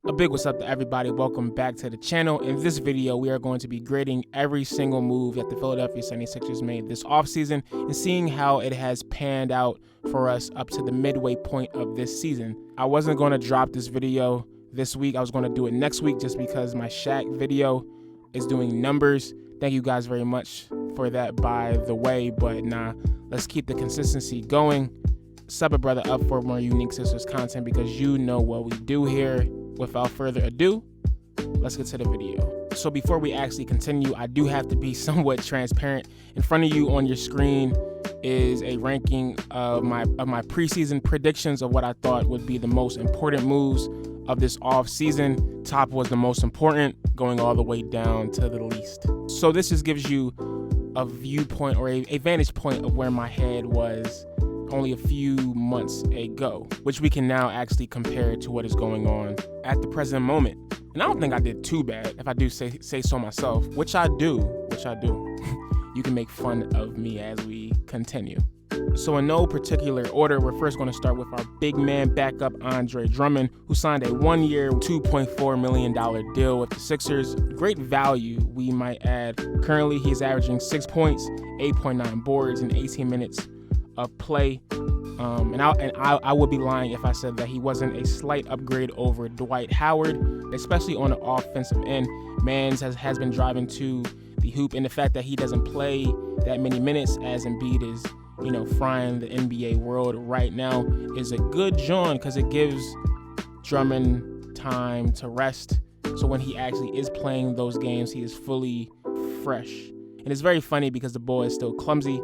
A big what's up to everybody. Welcome back to the channel. In this video, we are going to be grading every single move that the Philadelphia 76ers made this offseason and seeing how it has panned out for us up to the midway point of this season. I wasn't going to drop this video this week. I was going to do it next week just because my Shaq video is doing numbers. Thank you guys very much for that, by the way. But nah, let's keep the consistency going. Sub a brother up for more unique Sisters content because you know what we do here. Without further ado, let's get to the video. So before we actually continue, I do have to be somewhat transparent. In front of you on your screen is a ranking of my preseason predictions of what I thought would be the most important moves of this off season. Top was the most important, going all the way down to the least. So this just gives you a viewpoint or a vantage point of where my head was only a few months ago, which we can now actually compare to what is going on at the present moment. And I don't think I did too bad, if I do say so myself, which I do. You can make fun of me as we continue. So in no particular order, we're first going to start with our big man backup, Andre Drummond, who signed a one-year, $2.4 million deal with the Sixers. Great value, we might add. Currently, he's averaging 6 points, 8.9 boards in 18 minutes of play. And I would be lying if I said that he wasn't a slight upgrade over Dwight Howard, especially on the offensive end. Mans has been driving to the hoop, and the fact that he doesn't play that many minutes as Embiid is, frying the NBA world right now is a good joint because it gives Drummond time to rest. So when he actually is playing those games, he is fully fresh. And it's very funny because the boy is still clumsy.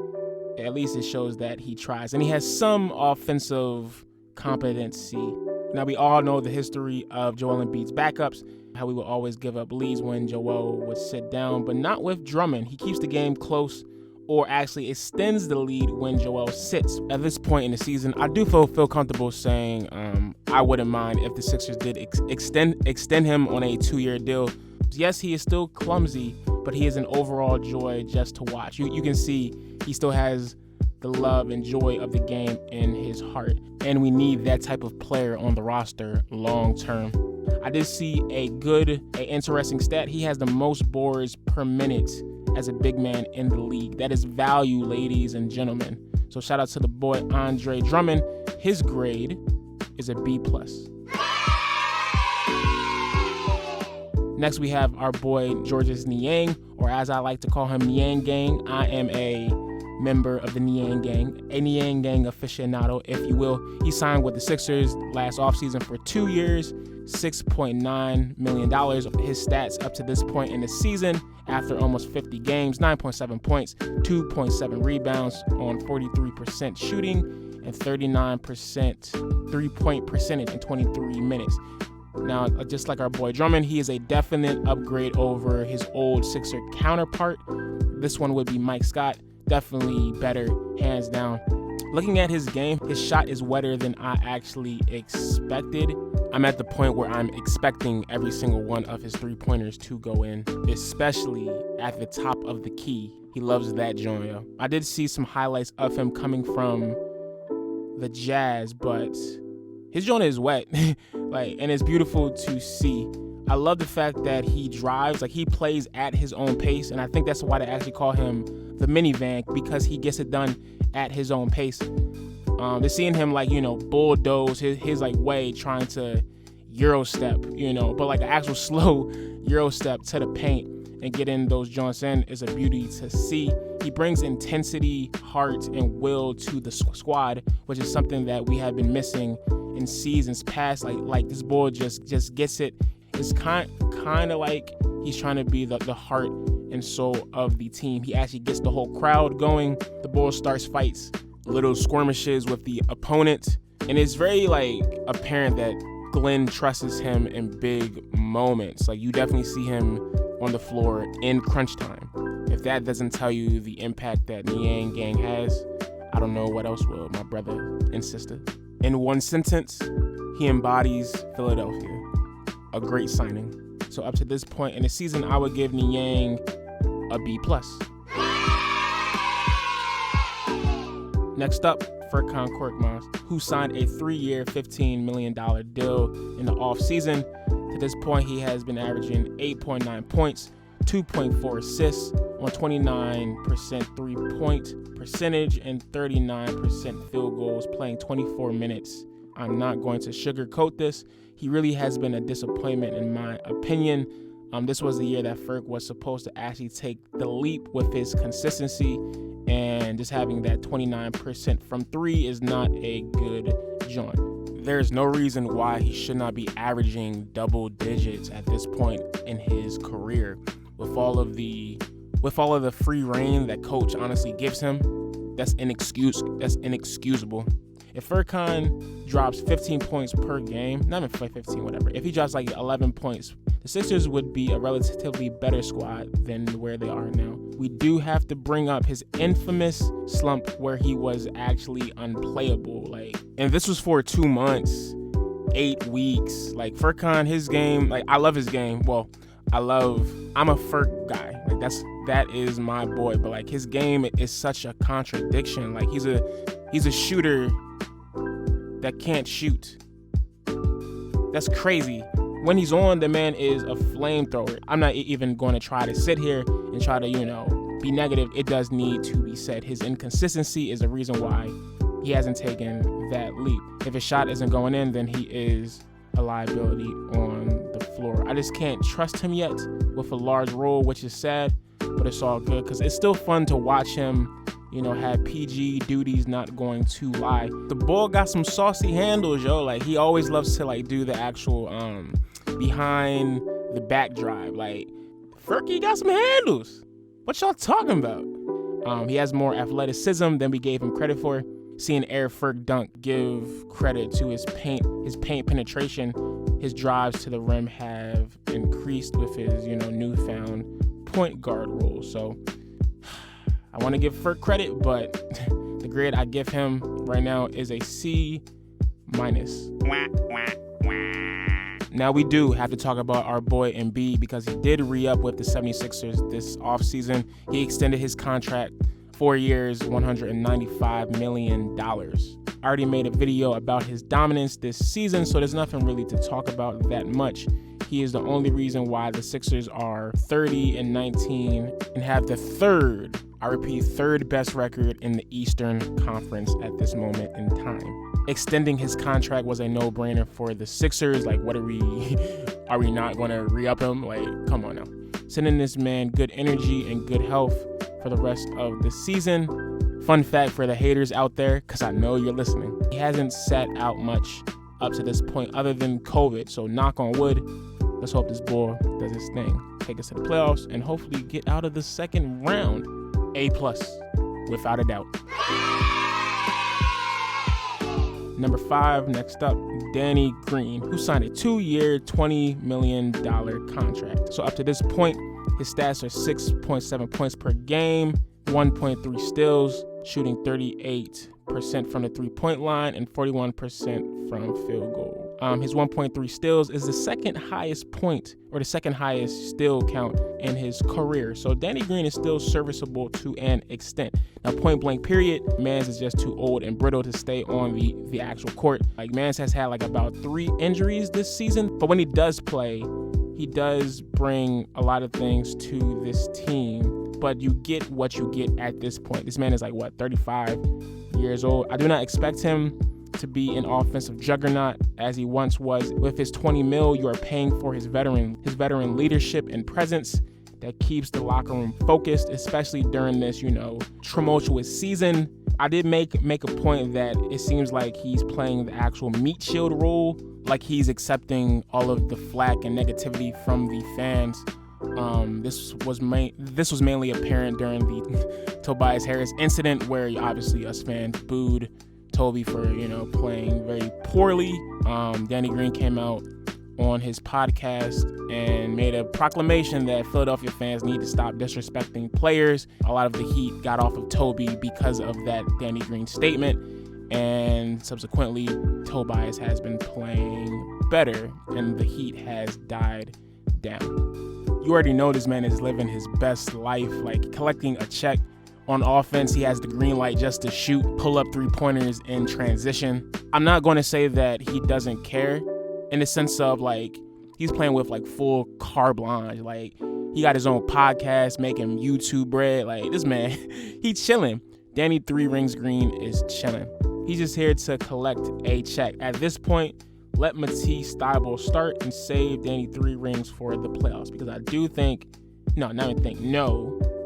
At least it shows that he tries, and he has some offensive competency. Now, we all know the history of Joel Embiid's backups, how we will always give up leads when Joel would sit down, but not with Drummond. He keeps the game close or actually extends the lead when Joel sits. At this point in the season, I do feel comfortable saying I wouldn't mind if the Sixers did extend him on a 2-year deal. Yes, he is still clumsy, but he is an overall joy just to watch. You can see he still has the love and joy of the game in his heart, and we need that type of player on the roster long term. I did see an interesting stat. He has the most boards per minute as a big man in the league. That is value, ladies and gentlemen. So shout out to the boy Andre Drummond. His grade is a B+. Next, we have our boy Georges Niang, or as I like to call him, Niang Gang. I am a member of the Niang Gang, a Niang Gang aficionado, if you will. He signed with the Sixers last offseason for 2 years, $6.9 million. His stats up to this point in the season, after almost 50 games: 9.7 points, 2.7 rebounds on 43% shooting, and 39% three-point percentage in 23 minutes. Now, just like our boy Drummond, he is a definite upgrade over his old Sixer counterpart. This one would be Mike Scott. Definitely better, hands down. Looking at his game, his shot is wetter than I actually expected. I'm at the point where I'm expecting every single one of his three-pointers to go in, especially at the top of the key. He loves that joint. I did see some highlights of him coming from the Jazz, but his joint is wet, and it's beautiful to see. I love the fact that he drives, he plays at his own pace, and I think that's why they actually call him the minivan, because he gets it done at his own pace. They're seeing him bulldoze his way, trying to Euro step, but an actual slow Euro step to the paint and get in those joints in is a beauty to see. He brings intensity, heart, and will to the squad, which is something that we have been missing in seasons past. Like this boy just gets it. It's kind of like he's trying to be the heart and soul of the team. He actually gets the whole crowd going. The boy starts fights, little skirmishes with the opponent, and it's very apparent that Glenn trusts him in big moments. You definitely see him on the floor in crunch time. If that doesn't tell you the impact that Niang Gang has, I don't know what else will, my brother and sister. In one sentence, he embodies Philadelphia. A great signing. So up to this point in the season, I would give Niang a B+. Next up, Furkan Korkmaz, who signed a 3-year, $15 million deal in the offseason. To this point, he has been averaging 8.9 points, 2.4 assists on 29% three-point percentage and 39% field goals, playing 24 minutes. I'm not going to sugarcoat this. He really has been a disappointment in my opinion. This was the year that Furk was supposed to actually take the leap with his consistency, and just having that 29% from three is not a good joint. There's no reason why he should not be averaging double digits at this point in his career. With all of the free reign that coach honestly gives him, that's inexcusable. If Furkan drops 15 points per game, not even 15, whatever, if he drops like 11 points, the Sixers would be a relatively better squad than where they are now. We do have to bring up his infamous slump where he was actually unplayable. And this was for 2 months, 8 weeks. Furkan, his game, I love his game. Well, I'm a Furk guy. That is my boy. But his game is such a contradiction. He's a shooter that can't shoot. That's crazy. When he's on, the man is a flamethrower. I'm not even going to try to sit here and try to, be negative. It does need to be said. His inconsistency is a reason why he hasn't taken that leap. If his shot isn't going in, then he is a liability on the floor. I just can't trust him yet with a large role, which is sad, but it's all good because it's still fun to watch him have PG duties, not going to lie. The ball got some saucy handles, yo. He always loves to do the actual behind the back drive. Furky got some handles. What y'all talking about? He has more athleticism than we gave him credit for. Seeing Air Furk dunk give credit to his paint penetration. His drives to the rim have increased with his newfound point guard role. So I want to give Furk credit, but the grade I give him right now is a C-. Now we do have to talk about our boy Embiid because he did re-up with the 76ers this offseason. He extended his contract 4 years, $195 million. I already made a video about his dominance this season, so there's nothing really to talk about that much. He is the only reason why the Sixers are 30-19 and have the third best record in the Eastern Conference at this moment in time. Extending his contract was a no-brainer for the Sixers. What are we not going to re-up him? Come on now. Sending this man good energy and good health for the rest of the season. Fun fact for the haters out there, because I know you're listening. He hasn't sat out much up to this point other than COVID. So knock on wood. Let's hope this boy does his thing. Take us to the playoffs and hopefully get out of the second round. A+, without a doubt. Number 5, next up, Danny Green, who signed a 2-year, $20 million contract. So up to this point, his stats are 6.7 points per game, 1.3 steals, shooting 38% from the three-point line and 41% from field goal. His 1.3 steals is the second highest steal count in his career. So Danny Green is still serviceable to an extent. Now, point blank period, Mans is just too old and brittle to stay on the actual court. Mans has had about 3 injuries this season, but when he does play, he does bring a lot of things to this team. But you get what you get at this point. This man is 35 years old. I do not expect him to be an offensive juggernaut as he once was. With his $20 million, you are paying for his veteran leadership and presence that keeps the locker room focused, especially during this, tumultuous season. I did make a point that it seems like he's playing the actual meat shield role, he's accepting all of the flack and negativity from the fans. This was mainly apparent during the Tobias Harris incident, where obviously us fans booed Toby for playing very poorly. Danny Green came out on his podcast and made a proclamation that Philadelphia fans need to stop disrespecting players. A lot of the heat got off of Toby because of that Danny Green statement, and subsequently Tobias has been playing better and the heat has died down. You already know this man is living his best life, collecting a check. On offense, he has the green light just to shoot, pull up 3-pointers in transition. I'm not going to say that he doesn't care in the sense of he's playing with like full carte blanche. Like, he got his own podcast, making YouTube bread. Like, this man, he chilling. Danny 3 Rings Green is chilling. He's just here to collect a check. At this point, let Matisse Thybulle start and save Danny 3 Rings for the playoffs, because I do think,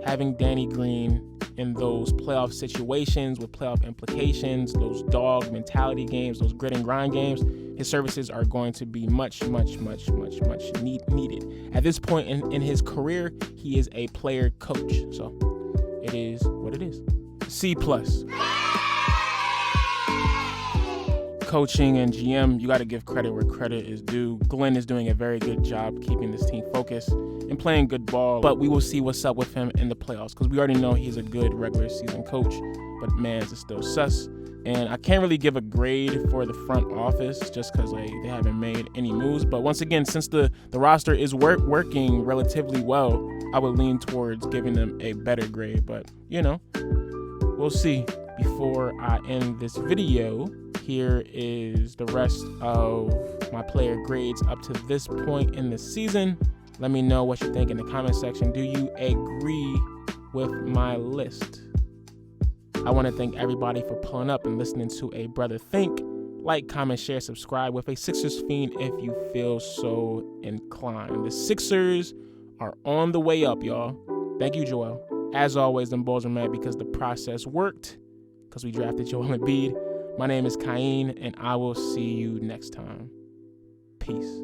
having Danny Green in those playoff situations with playoff implications, those dog mentality games, those grit and grind games, his services are going to be much needed. At this point in his career, he is a player coach. So it is what it is. C+. Coaching and GM, you got to give credit where credit is due. Glenn is doing a very good job keeping this team focused and playing good ball, but we will see what's up with him in the playoffs, because we already know he's a good regular season coach, but man's is still sus. And I can't really give a grade for the front office just because they haven't made any moves. But once again, since the roster is working relatively well, I would lean towards giving them a better grade. But, we'll see. Before I end this video, here is the rest of my player grades up to this point in the season. Let me know what you think in the comment section. Do you agree with my list? I want to thank everybody for pulling up and listening to a brother think. Like, comment, share, subscribe with a Sixers fiend if you feel so inclined. The Sixers are on the way up, y'all. Thank you, Joel. As always, them Bulls are mad because the process worked, because we drafted Joel Embiid. My name is Cain, and I will see you next time. Peace.